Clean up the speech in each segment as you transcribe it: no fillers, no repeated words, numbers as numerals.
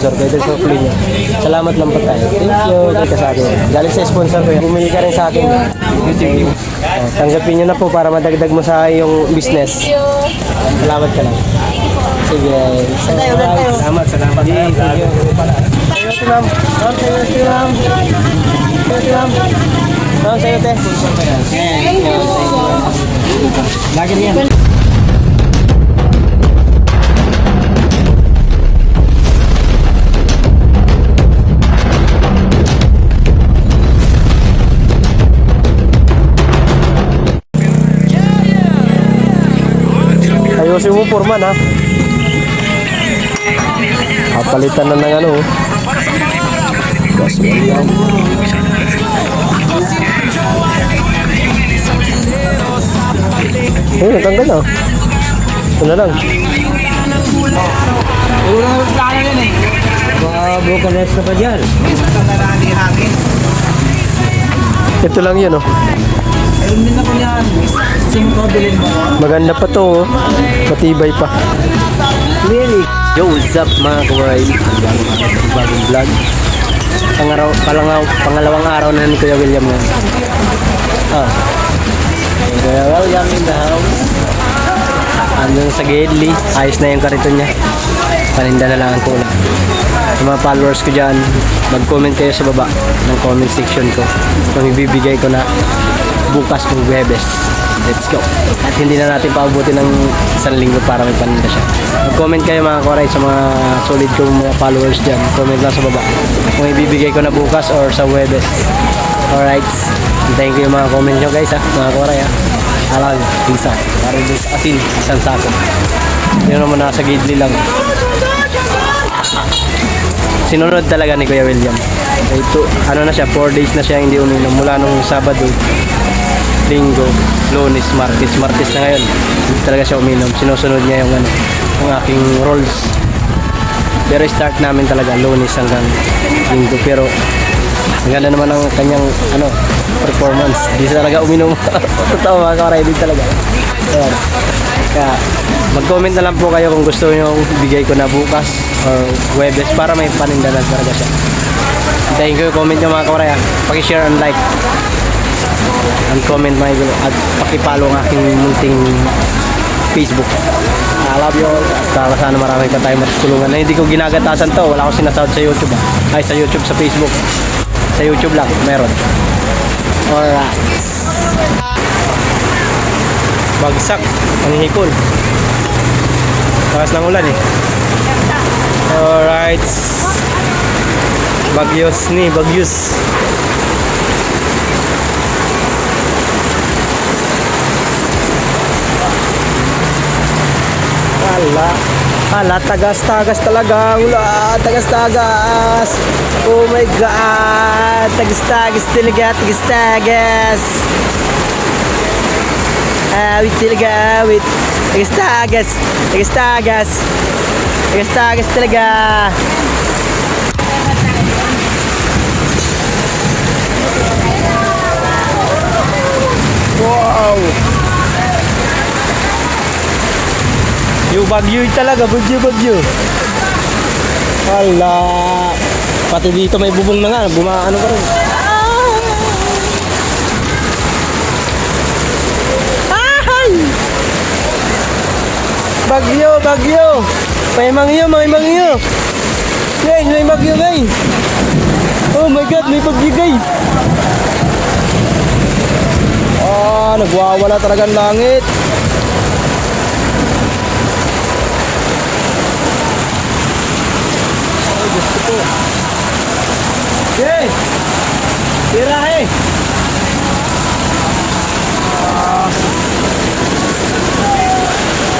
sponsor ko. Ito sa huli niya. Salamat lang po tayo. Thank you. Dito sa akin. Galing sa sponsor ko. Bumili ka rin sa akin. Tanggapin nyo na po para madagdag mo sa iyong business. Salamat ka lang. Sige. Salamat. Salamat. Thank you. Thank you, ma'am. Thank you, ma'am. Thank you, ma'am. Ma'am, sa'yo, te. Thank you. Lagi niyan. Ayusin mo, Foreman, ha? Kapalitan na ng ano. Gas mo yan. Natanggal na. Ito na lang. Broken rest na pa dyan. Ito lang yun, oh. Maganda pa to, oh. Matibay pa. Really? Yo, what's up mga kawaray? Bagong vlog. Pangalawang araw na ni Kuya William ngayon. Kuya William in the house. Andun sa Gedli. Ayos na yung kariton niya. Paninda na lang ang kulang. Sa mga followers ko dyan, mag-comment kayo sa baba ng comment section ko. Kung ibibigay ko na bukas ng Huwebes. Let's go. At hindi na natin paubutin ng 1 linggo para may paninda siya. Mag-comment kayo mga koray sa mga solid kong mga followers dyan. Comment lang sa baba kung ibibigay ko na bukas or sa Huwebes. Alright. Thank you yung mga comment nyo guys, ha. Mga koray, ha. Alam, isa. Para dun sa asin, isang sako. Yun naman nasa Gidli lang. Sinunod talaga ni Kuya William. Ito, ano na siya, 4 days na siya hindi uminom. Mula nung Sabado, Linggo, Lunes, Martes. Martes na ngayon. Hindi talaga siya uminom. Sinusunod niya yung, yung aking rolls. Pero start namin talaga Lunes hanggang Linggo. Pero ang ganda naman ang kanyang performance. Hindi siya talaga uminom. Totoo mga kawaray, din talaga. Ayan. Kaya mag-comment na lang po kayo kung gusto nyo bigay ko na bukas or Huwebes para may paninda na talaga siya. Hintayin ko yung comment nyo mga kawaray, ha. Paki-share and like and comment mga idol at paki-follow ang aking munting Facebook. I love you all. At sana marami pa tayo matutulungan na hindi ko ginagatasan to. Wala akong sinasahod sa YouTube, ha. Ay, sa YouTube, sa Facebook. Sa YouTube lang, meron. Alright. Bagsak ang hikol. Lakas ng ulan, eh. Alright. Bagyos ni, bagyos. Tagas-tagas talaga. Wala, tagas-tagas. Oh my God. Tagas-tagas talaga, tagas-tagas. Awit talaga, awit. Tagas-tagas. Tagas-tagas. Tagas-tagas talaga. Wow. Yung bagyo talaga, bagyo. Hala. Pati dito may bubong na nga, bumaano ka rin. Ay! Bagyo. May mangyo. Guys, may bagyo guys. Oh my God, may bagyo guys. Nagwawala talaga ang langit. Okay. Tirahe.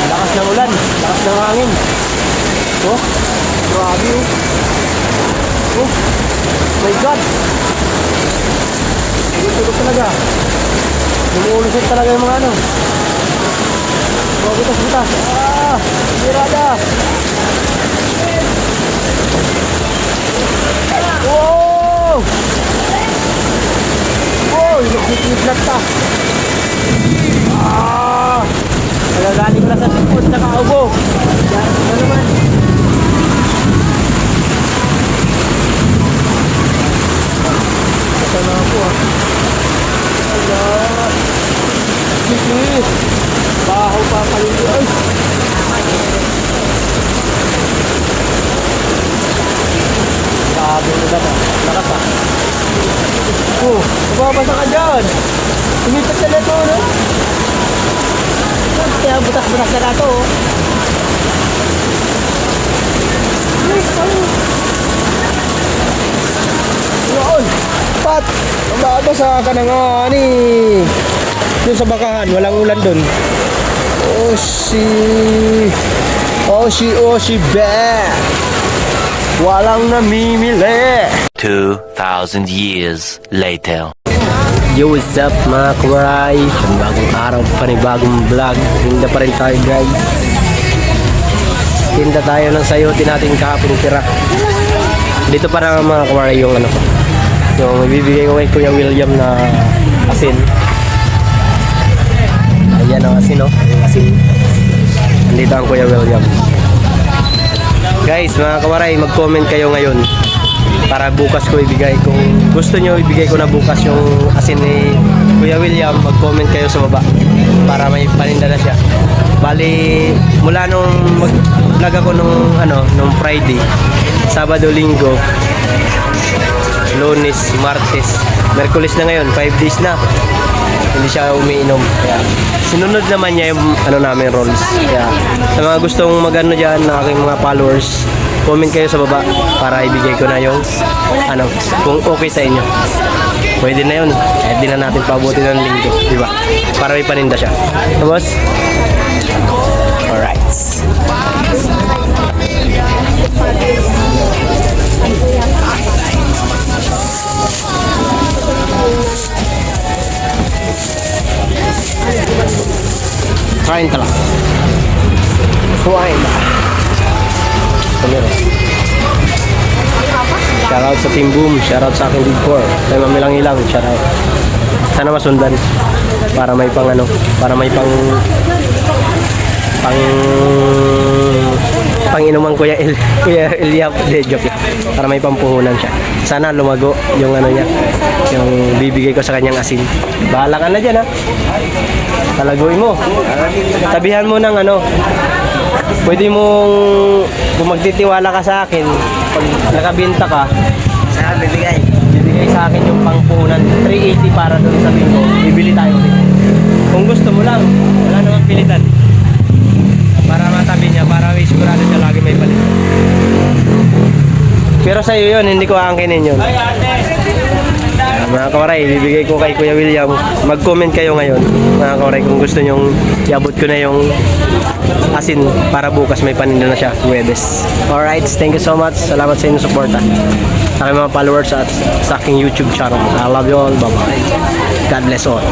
Lakas ng ulan, lakas ng hangin. Oh, grabe oh. Oh, my God. Tulog talaga. Lumulusot talaga yung mga ano. Oh, butas. Tirada. Wow! Oh, nagkikidlat pa. Nagagaling na sa sipot, nakaubo. Yan, ano naman. basa ka dyan. Tumipat ka na ito, no? Kaya butas-butas na ito, oh. Noon, Pat, mababasa ka na nga, ni. Doon sa bakahan, walang ulan doon. Oshi, bad. Walang namimili. 2,000 years later. Yo, what's up mga kawaray? Panibagong araw, panibagong vlog. Tinda pa rin tayo, guys. Tinda tayo ng sayotin natin kahapon tira. Dito pa na mga kawaray yung ano, yung ibibigay ko kay Kuya William na asin. Ayan ang asin, no? Yung asin. Nandito ang Kuya William. Guys, mga kawaray, mag-comment kayo ngayon para bukas ko ibigay. Kung gusto nyo, ibigay ko na bukas yung asin ni Kuya William. Mag-comment kayo sa baba para may paninda na siya. Bali, mula nung mag-vlog ako nung Friday, Sabado, Linggo, Lunes, Martes, Merkulis na ngayon, 5 days na hindi siya umiinom. Kaya sinunod naman niya yung namin rolls. Kaya sa mga gustong magano diyan na aking mga followers, comment kayo sa baba para ibigay ko na yung kung okay sa inyo. Pwede na yun. Kahit di na natin pabuti ng linggo, di ba? Para may paninda siya. Tapos, alright. Kain ka lang. Kuhain na. Kamera. Shoutout sa Team Boom. Shoutout sa aking Big 4. Kay Mamilang Ilang. Shoutout. Sana masundan. Para may para may panginuman Kuya Eliab. Joke. Para may pampuhunan siya. Sana lumago yung niya. Yung bibigay ko sa kanyang asin. Bahala ka na dyan, ha. Talaguin mo. Sabihan mo ng pwede mong kung magtitiwala ka sa akin, pag nakabenta ka, bibigay sa akin yung pangpunan 380 para doon sa bingo. Bibili tayo ulit. Kung gusto mo lang, wala namang pilitan. Para matabi niya, para may sigurado siya lagi may palit. Pero sa iyo yun, hindi ko aangkinin yun. Mga kawaray, bibigay ko kay Kuya William. Mag-comment kayo ngayon, mga kawaray, kung gusto nyong iabot ko na yung asin para bukas may paninda na siya, Huwebes. Alright, thank you so much. Salamat sa inyong suporta. Sa aking mga followers at sa aking YouTube channel. I love you all. Bye-bye. God bless all.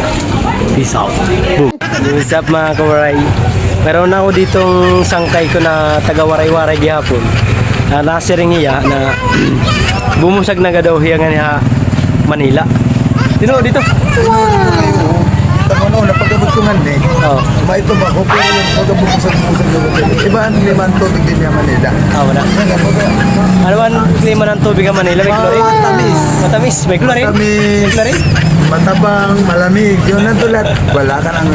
Peace out. Boom. What's up mga kawaray? Meron na ako ditong sangkay ko na taga-waray-waray gihapon. Nasiring iya na bumusag na daw hiya nga niya Manila. Dito. Tama na, napagabot ko man eh. Oh. Ito ba, kung pero yung pagabot ko sa iba ang liman tubig din niya Manila. Wala. Ano man klima ng tubig ang Manila? May chlorine? Matamis. Matamis? May chlorine? Matamis. May chlorine? Matabang, malamig. Yun ang tulad. Wala ka nang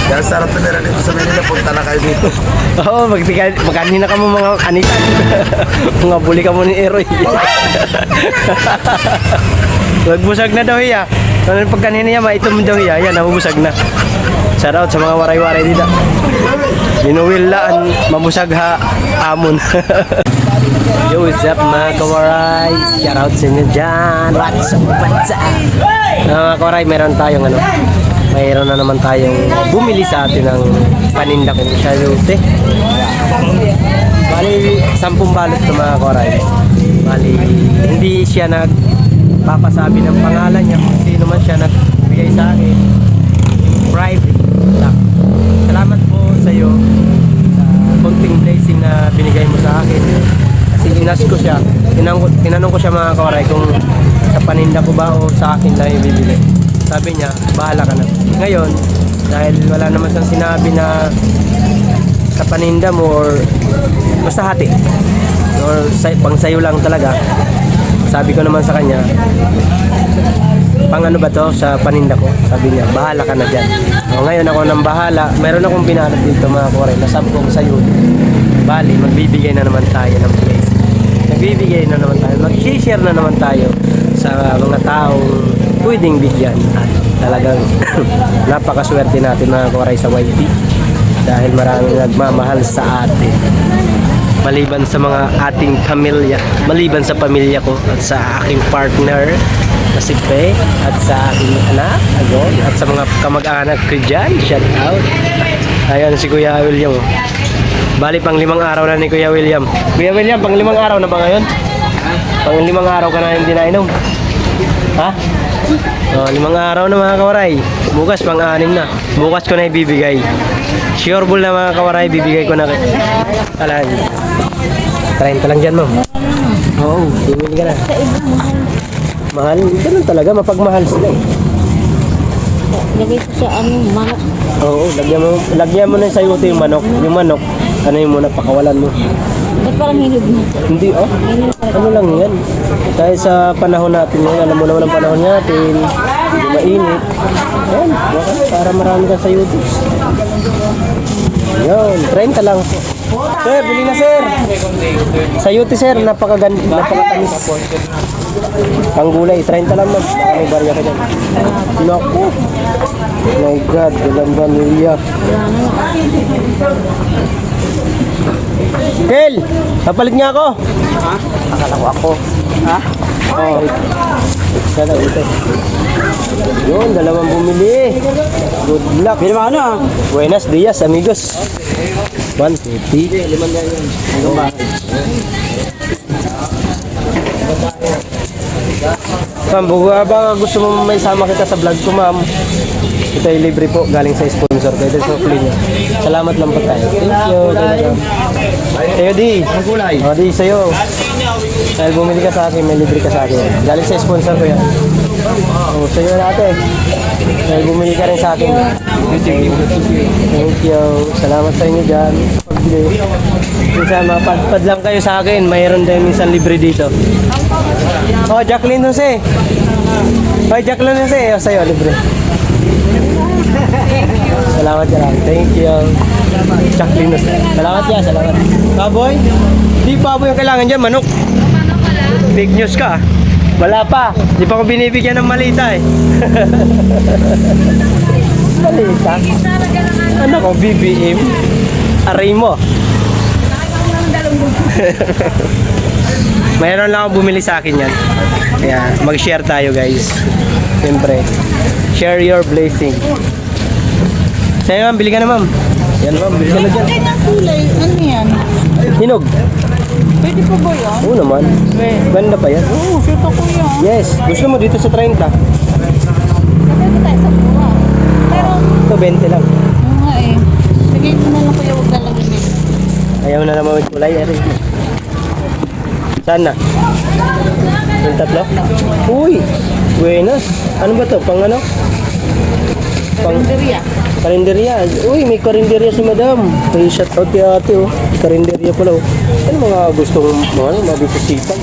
kaya sarap na nila dito sa Manila. Punta na kayo dito. Oo, magkanina ka mo mga kanitan. Mga buli ka mo ni Eroy. Magbusag na daw iya. Ano pag kanina niya, maitom daw iya. Yan, nabubusag na. Shout out sa mga waray-waray dito. Binuwilaan, mabusag ha, amon. Yo, what's up mga kawaray? Shout out sa inyo dyan. What's up? Mga kawaray, meron tayong mayroon na naman tayong bumili sa atin ng paninda kong sayote. Bali, 10 balot ito mga kawaray. Bali, hindi siya nagpapasabi ng pangalan niya kung sino man siya nagbigay sa akin. Private lang. Salamat po sa iyo sa konting blessing na binigay mo sa akin. Kasi inas ko siya. Tinanong ko siya mga kawaray kung sa paninda ko ba o sa akin lang ibibili. Sabi niya, bahala ka na. Ngayon, dahil wala naman siyang sinabi na sa paninda mo or basta hati or pang sayo lang talaga, sabi ko naman sa kanya, pang ano ba to sa paninda ko? Sabi niya, bahala ka na dyan. Ngayon ako nang bahala. Meron akong binalot dito mga kore na 10 sayo. Bali, magbibigay na naman tayo ng place. Nagbibigay na naman tayo. Mag-share na naman tayo sa mga taong pwedeng bigyan at talagang napakaswerte natin mga kawaray sa YT dahil maraming nagmamahal sa atin maliban sa mga ating pamilya, maliban sa pamilya ko at sa aking partner na si Pe at sa aking anak Agon, at sa mga kamag-anak ko dyan, shout out. Ayan si Kuya William. Bali pang 5 araw na ni Kuya William. Kuya William, pang 5 araw na ba ngayon? Pang 5 araw ka na hindi nainom? Ha? Oh, 5 araw na mga kawaray. Bukas pang 6 na. Bukas ko na ibibigay. Sure bull na mga kawaray, bibigay ko na kay. Alam. 30 lang dyan, ma'am. Oo, bibili ka na. Mahal. Ganun talaga, mapagmahal sila eh. Lagay ko sa manok. Oo, lagyan mo na sa sayote yung manok. Yung manok, ano yung muna, pakawalan mo. Ba't parang hinog mo? Hindi, oh. Ano lang yan. Dahil sa panahon natin ngayon, alam mo naman ang panahon natin, hindi mainit. Ayan, para marami kang sayote. Yun, 30 lang. Sir, bili na sir. Sayote sir, napakatamis. Ang gulay, 30 lang ma'am. May barya ka dyan. Naku. My God, ilang vanilya. Kel, kapalit niya ako. Ha? Akala ko ako. Ha? Oo. Sana ito. Yun, 2 bumili. Good luck. Bili mo ano? Buenos dias, amigos. 150. 5 na yun. Ma'am, ba gusto mo may sama kita sa vlog ko, ma'am? Ito ay libre po, galing sa sponsor ko. Ito sa Kulina. Salamat lang po tayo. Thank you. Sa'yo, Di. Ang kulay. O, Di, sa'yo. Dahil bumili ka sa akin, may libre ka sa akin. Galing sa sponsor ko yan. O, sa'yo natin. Dahil bumili ka rin sa akin. Thank you. Salamat sa inyo dyan. Pagbili. Minsan, mapadpad lang kayo sa akin. Mayroon din minsan libre dito. Oh, Jacqueline Jose. Oh, Jacqueline Jose. Oh, sa'yo, libre. Salamat ka lang. Thank you. Jacqueline Jose. Salamat ya, salamat. Baboy? Di baboy yung kailangan dyan, manok. Big news ka. Wala pa. Di pa ko binibigyan ng malita eh. Malita? Ano ko, BBM? Aray mo. Mayroon lang akong bumili sa akin yan. Kaya mag-share tayo guys. Siyempre. Share your blessing. Sa'yo ma'am, bili ka na ma'am. Yan ma'am, bili ka na dyan. Kanyang kulay, ano yan? Hinog. Pwede pa ba yan? Oo naman. Ganda pa yan. Oo, sure ko yan. Yes. Gusto mo dito sa 30. Sabi mo tayo sa mura. Pero, Ito 20 lang. oo nga eh. Sige mo na lang kuya, huwag na lang yun. Ayaw na naman may kulay. Eri. Saan na? Yung 3? Uy! Buenas. Ano ba to? Pang ano? Karinderya. Karinderya. Uy, may karinderya si madam. May shout out kay ate oh. Karinderya pala oh. Ano mga gustong mga mabisisipan?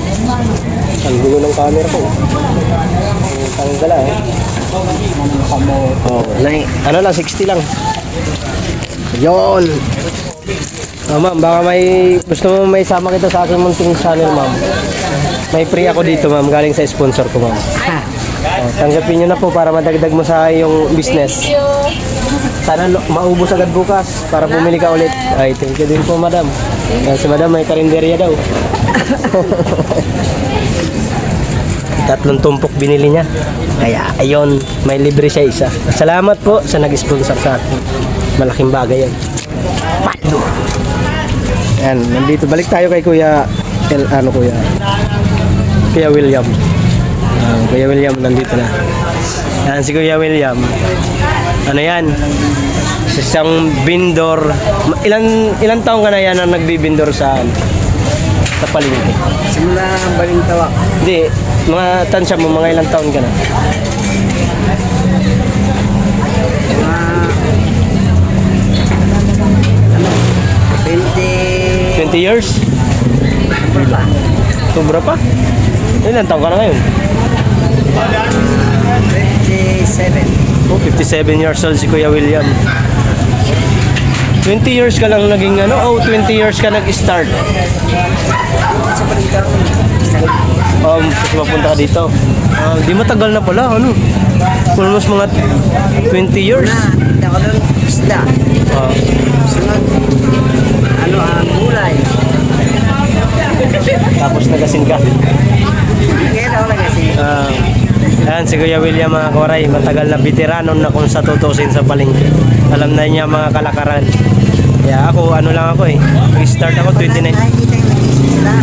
Ang gulo ng camera ko. Tanggala eh. Oh, ano lang, 60 lang. Yon. Oh, ma'am, baka may gusto mo may sama kita sa aking munting channel, ma'am. May free ako dito, ma'am, galing sa sponsor ko, ma'am. Oh, tanggapin nyo na po para madagdag mo sa iyong business. Sana maubos agad bukas para bumili ka ulit. Ay, thank you din po, madam. Si madam may karinderya daw. 3 tumpok binili niya. Kaya, ayun, may libre siya isa. Salamat po sa nag-sponsor sa akin. Malaking bagay yan. Palo! Yan, nandito. Balik tayo kay Kuya, Kuya William. Kuya William, nandito na. Yan, si Kuya William. Ano yan? Isang vendor. Ilan taong ka na yan ang nagbibindor sa palengke? Simula ng Balintawak. Hindi, mga tansya mo, mga ilang taon ka na? Mga 20 years? Sobra pa? Ilang taon ka na ngayon? 57. Oh, 57 years old si Kuya William. 20 years ka lang naging ano? Oh, 20 years ka nag-start. Tapos mapunta ka dito. Di matagal na pala, ano? Almost mga 20 years. Hindi ako doon isda. Ah, Sunod, gulay. tapos nagasin ka. Ngayon ako na kasi. Ayan, si Kuya William mga koray, matagal na veterano na kung sa tutusin sa palengke. Alam na niya mga kalakaran. Kaya ako, ano lang ako eh. Start ako 29. Nakikita yung nag-isip sila.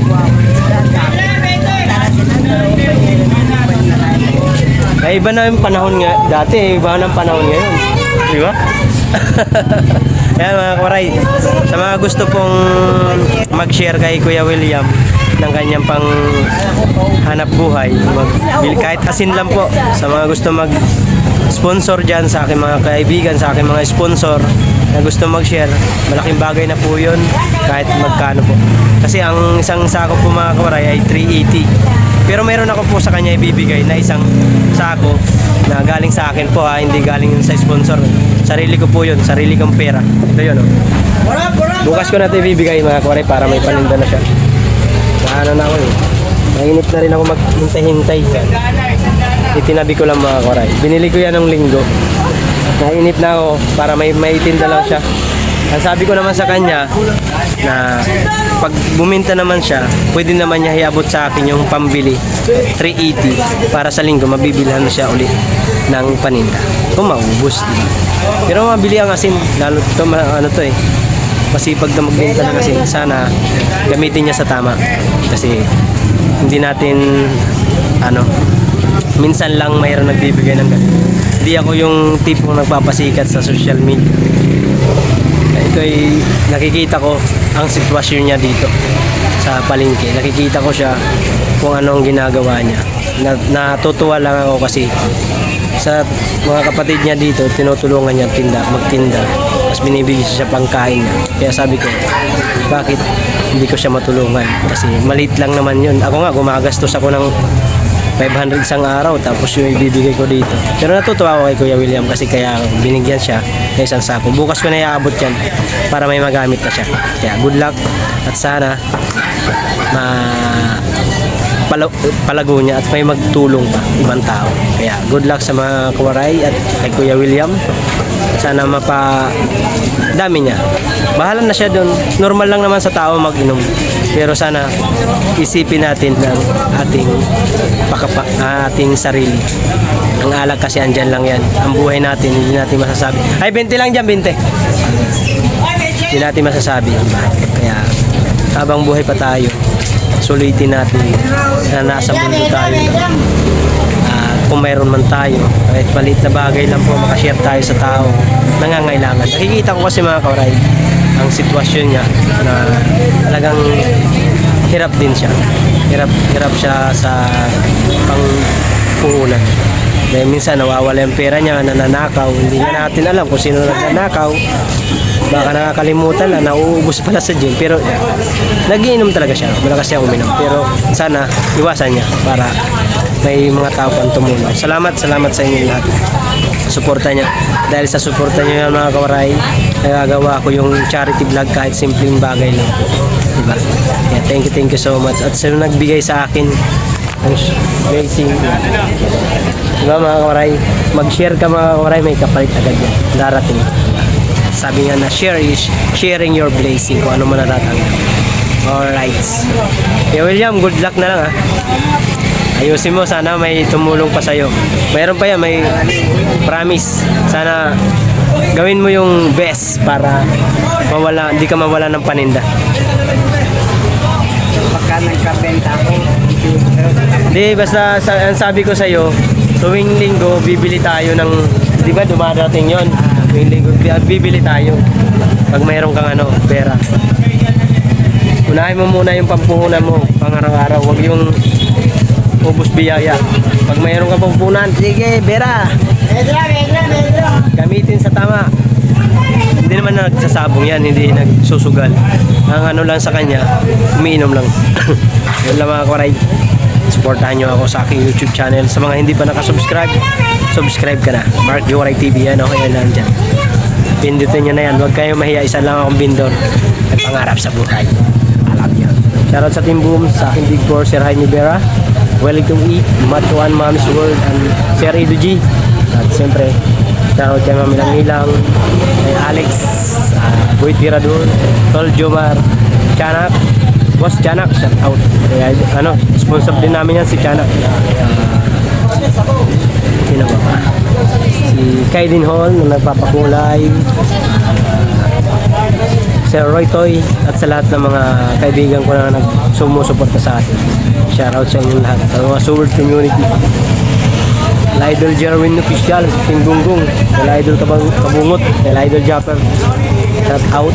Wow, isda, dami. Tara sila, pero pwede na tayo. Ay, iba na yung panahon nga. Dati, iba na ang panahon ngayon. Di ba? Ayan mga koray, sa mga gusto pong mag-share kay Kuya William ng kanyang pang hanap buhay, kahit asin lang po, sa mga gusto mag-sponsor dyan, sa aking mga kaibigan, sa aking mga sponsor na gusto mag-share, malaking bagay na po yun kahit magkano po. Kasi ang isang sako po mga koray ay 380. Pero meron ako po sa kanya ibibigay na isang sako na galing sa akin po hindi galing yun sa sponsor. Sarili ko po yun, sarili kong pera. Ito yun Bukas ko na ito ibibigay mga koray para may paninda na siya. Ano na ako eh. Mainit na rin ako maghintay-hintay. Itinabi ko lang mga koray. Binili ko yan ng linggo. Nainip na ako para may tinda lang siya. Ang sabi ko naman sa kanya na pag buminta naman siya, pwede naman niya iabot sa akin yung pambili 380 para sa linggo mabibilhan na siya ulit ng paninda. Kung maubos, diba? Pero mabili ang asin, lalo ito ano to eh. Masipag na magbenta ng asin. Sana gamitin niya sa tama. Kasi hindi natin minsan lang mayroon nagbibigay ng ganito. Hindi ako yung tipong nagpapasikat sa social media. Ito ay nakikita ko ang sitwasyon niya dito sa palengke. Nakikita ko siya kung anong ginagawa niya. Natutuwa lang ako kasi sa mga kapatid niya dito, tinutulungan niya magtinda. Tapos binibigyan siya pangkain niya. Kaya sabi ko, bakit hindi ko siya matulungan? Kasi maliit lang naman yun. Ako nga, gumagastos ako ng 500 isang araw tapos yung ibibigay ko dito. Pero natutuwa ako kay Kuya William kasi kaya binigyan siya ng isang sako. Bukas ko na iaabot yan para may magamit na siya. Kaya good luck at sana palago niya at may magtulong pa ibang tao. Kaya good luck sa mga kawaray at kay Kuya William. Sana dami niya. Bahala na siya doon. Normal lang naman sa tao mag-inom. Pero sana isipin natin ng ating sarili. Ang alak kasi andyan lang yan. Ang buhay natin, hindi natin masasabi. Ay, 20 lang dyan, 20. Hindi natin masasabi. Kaya habang buhay pa tayo, sulitin natin na nasa mundo tayo. Kung mayroon man tayo, kahit maliit na bagay lang po, makashare tayo sa tao nangangailangan. Nakikita ko kasi mga kauray, ang sitwasyon niya na talagang hirap din siya. Hirap siya sa pangpuhunan. Dahil minsan nawawala yung pera niya, nananakaw. Hindi nga natin alam kung sino nananakaw. Baka nakakalimutan na nauubos pala sa gym. Pero nagiinom talaga siya. Malakas siya uminom. Pero sana iwasan niya para may mga tao pang tumulong. Salamat sa inyo lahat. Suporta niya. Dahil sa suporta niyo yan mga kawaray, nagagawa ko yung charity vlog kahit simpleng bagay lang po. Diba? Yeah, thank you so much. At sa nagbigay sa akin ang blessing. Diba mga kawaray? Mag-share ka mga kawaray, may kapalit agad yan. Darating. Sabi nga na share is sharing your blessing kung ano man natatanggap. Alright. Yeah, William, good luck na lang ha. Ayusin mo, sana may tumulong pa sa'yo. Mayroon pa yan, may promise. Sana gawin mo yung best para hindi ka mawala ng paninda. Pagka nagkabenta ako, Hindi, basta ang sabi ko sa'yo, tuwing linggo, bibili tayo ng, di ba dumadating yon? Tuwing linggo, bibili tayo. Pag mayroon kang pera. Unahin mo muna yung pampuhunan mo, pang araw-araw. Huwag yung ubos biyaya. Pag mayroon ka pampunan, sige, bera. Gamitin sa tama. Hindi naman nagsasabong yan, hindi nagsusugal. Ang lang sa kanya, umiinom lang. Yun lang mga kawaray. Supportahan nyo ako sa aking YouTube channel. Sa mga hindi pa nakasubscribe, subscribe ka na. Mark Yoray TV, yan o, yan lang dyan. Pindutin nyo na yan. Huwag kayong mahiya, isa lang akong bindor. At pangarap sa buhay. Alam nyo. Shoutout sa Team Boom, sa aking Big Four, Sir Jaime Vera, Wellington E, Macho One, Mami's World, and Sir Edu G. At siyempre, shoutout kay Mami Langilang, kay Alex, Boy Tirador, Tol Jomar, Chanak, Boss Chanak, shout out. Kaya, sponsor din namin yan si Chanak. Sino ba pa? Si Kaidin Hall na nagpapakulay, Sir Roy Toy, at sa lahat ng mga kaibigan ko na nagsumusuporta sa atin. Shoutout sa inyong lahat, sa mga Sword community. Idol Jerwin Official, Team Gunggong, Idol Kabungot, Idol Japper, shout out.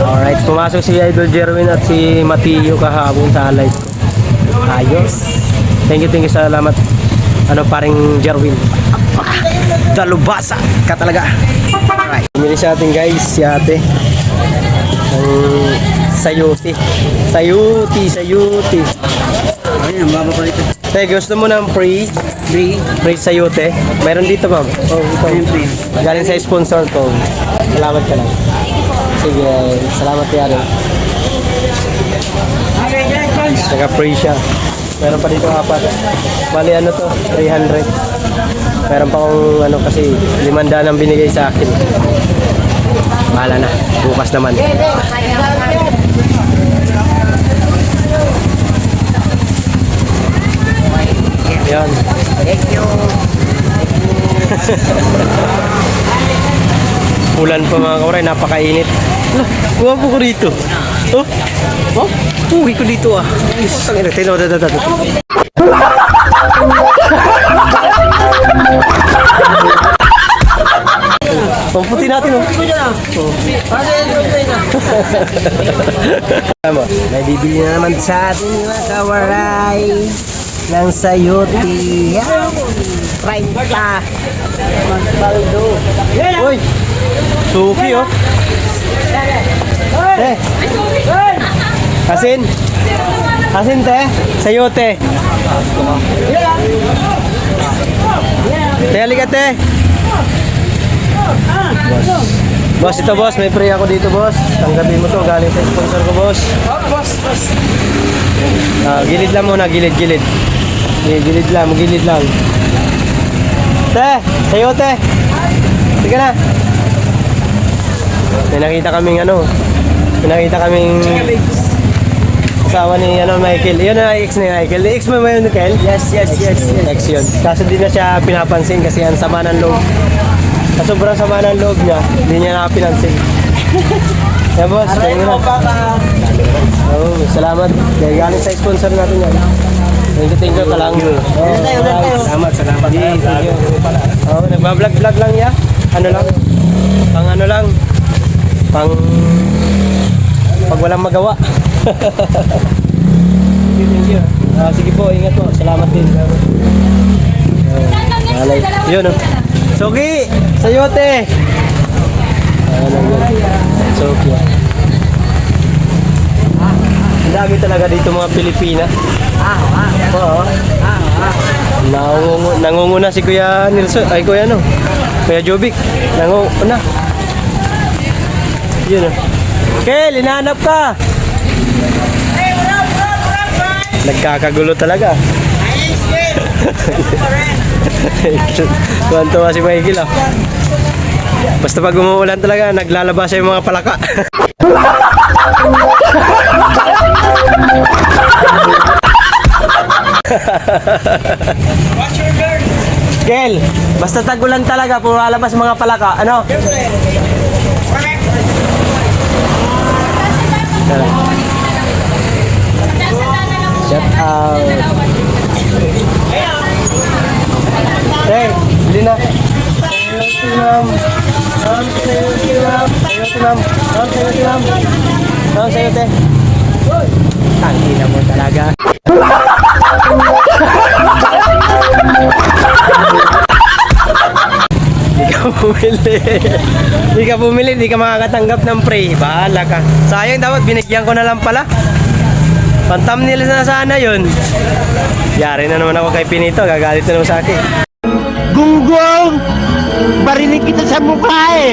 Alright, pumasok si Idol Jerwin at si Mateo kahapon sa live ko. Ayos. Thank you, salamat. Paring Jerwin. Dalubasa ka talaga. Alright. Pumili sa atin guys, si ate. Ang sayuti. Sayuti. Ayun, baba pa ito. Te, gusto mo ng free sayote? Mayroon dito, ma'am. Oh, ito. Galing sa sponsor ko. Salamat ka lang. Sige, salamat kaya rin. Naka-free siya. Meron pa dito 4. Bali to, 300. Meron pa akong kasi 500 ang binigay sa akin. Bahala na, bukas naman. Yan. Thank you. Ulan pa mga kauray, napakainit. Guwapo ko dito. Uwi ko dito ah. Isang ina, tayo. Pamputi natin oh. Tama, may bibili na naman sa atin mga kawaray ng sayuti. Right pa. Uy, suki oh. Asin te, sayote. Te, halika te. Boss, ito boss, may free ako dito boss. Tanggapin mo to, galing sa sponsor ko boss. Gilid lang muna, gilid. Gilid lang. Te, sayote. Sige na. May nakita kaming asawa ni Michael. Yun na ex ni Michael. Ex mo ba yun, Michael? Yes. Ex yun. Kaso di na siya pinapansin kasi ang sama ng loob. Sa sobrang sama ng loob niya, hindi niya nakapinansin. Yan boss, kayo na. Salamat. Kaya galing sa sponsor natin yan. Thank you ka lang. Salamat. Thank you. Nagbablog lang ya. Pag walang magawa. Thank you. Sige po, ingat po. Salamat din. Yun oh. Sogi, sayote. Sogi. Ang dami talaga dito mga Pilipina. Oo. Nangunguna si Kuya Nilson. Ay, Kuya Kuya Jovic. Nangunguna. Yun o. Kel, hinahanap ka. Nagkakagulo talaga. Tuwan-tuwa si Michael Basta pag umuulan talaga, naglalabas yung mga palaka. Kel, basta tag-ulan talaga, pumalabas mga palaka. Ano? Shout out. Hey, bili na. Sayote. Tangina mo talaga. Hindi ka bumili, hindi ka makakatanggap ng free. Bahala ka. Sayang, dapat binigyan ko na lang pala. Pang-thumbnail na sana yun. Yari na naman ako kay Pinito, gagalit na naman sa akin. Gunggong! Barinig kita sa mukha eh!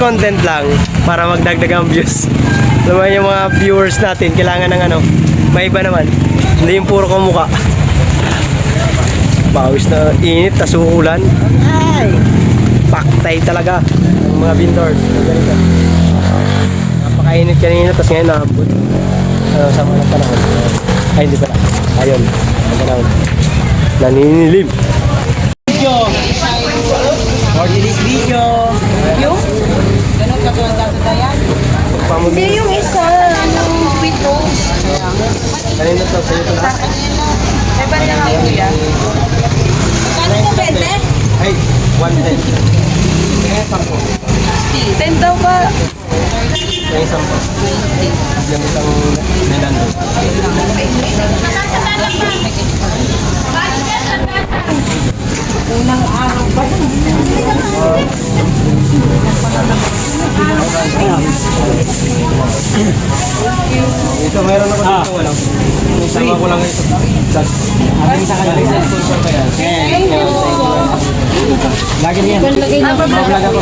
content lang para magdagdag ang views. Naman yung mga viewers natin, kailangan ng ano, may iba naman. Hindi yung puro kumukha. Bawis na init, tas uulan. Ay! Paktay talaga ang mga vendors. Ganito. Napakainit kanina, tas ngayon naabot. Sama ng panahon. Ay, hindi pala. Ayun, ang panahon. Naninilim. For this video. Yung? Ganun ka doon yan? Hindi yung isa, yung with rose. Kanina to, sa'yo to lahat. May ba niya nga kuya? Kano ko, 20? Ay, 110. Kaya 10. 10 daw ba? Kaya 10. Gamit ang Nilando. Unang araw ba? Ito, mayroon ako dito, ano? Sama ko lang ito. Aking sa kanila. Sponsor ko yan. Lagi niyan. Lagay na ba? Mag-vlog ako.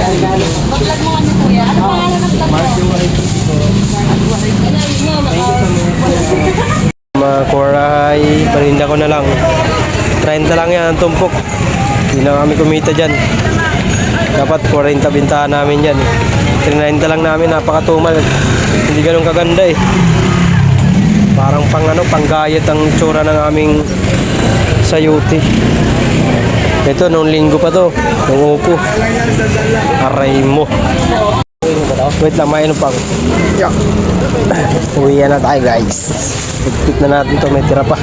Mag-vlog mo ano kuya? Ano pangalan ng vlog mo? Mark yung mga koray, paninda ko na lang. 30 lang yan ang tumpok. Hindi na kami kumita dyan. Dapat 40 bintahan namin yan. 30 lang namin, napakatumal. Hindi ganun kaganda eh. Parang pang ano, panggayat ang tsura ng aming sayuti. Ito, noong linggo pa to. Nung upo. Aray mo. Wait lang, may ano pa. Uwi na tayo guys. Pagpit na natin to, may tira pa.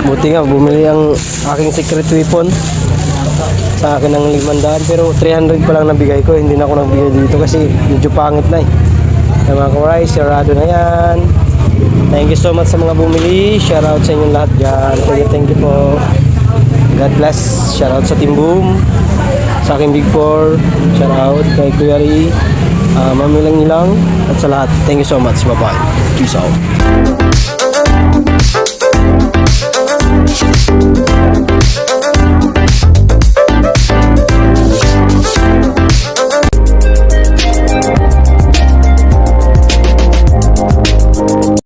Buti nga, bumili ang aking secret weapon. Sa akin ng 500, pero 300 pa lang nabigay ko. Hindi na ako nagbigay dito kasi medyo pangit na eh. Kaya mga kuray, sarado na yan. Thank you so much sa mga bumili. Shout out sa inyong lahat dyan. Thank you po. God bless. Shout out sa Team Boom. Sa aking Big 4. Shout out kay Kuya Ri. Mamilang nilang. At sa lahat. Thank you so much. Bye bye. Peace out.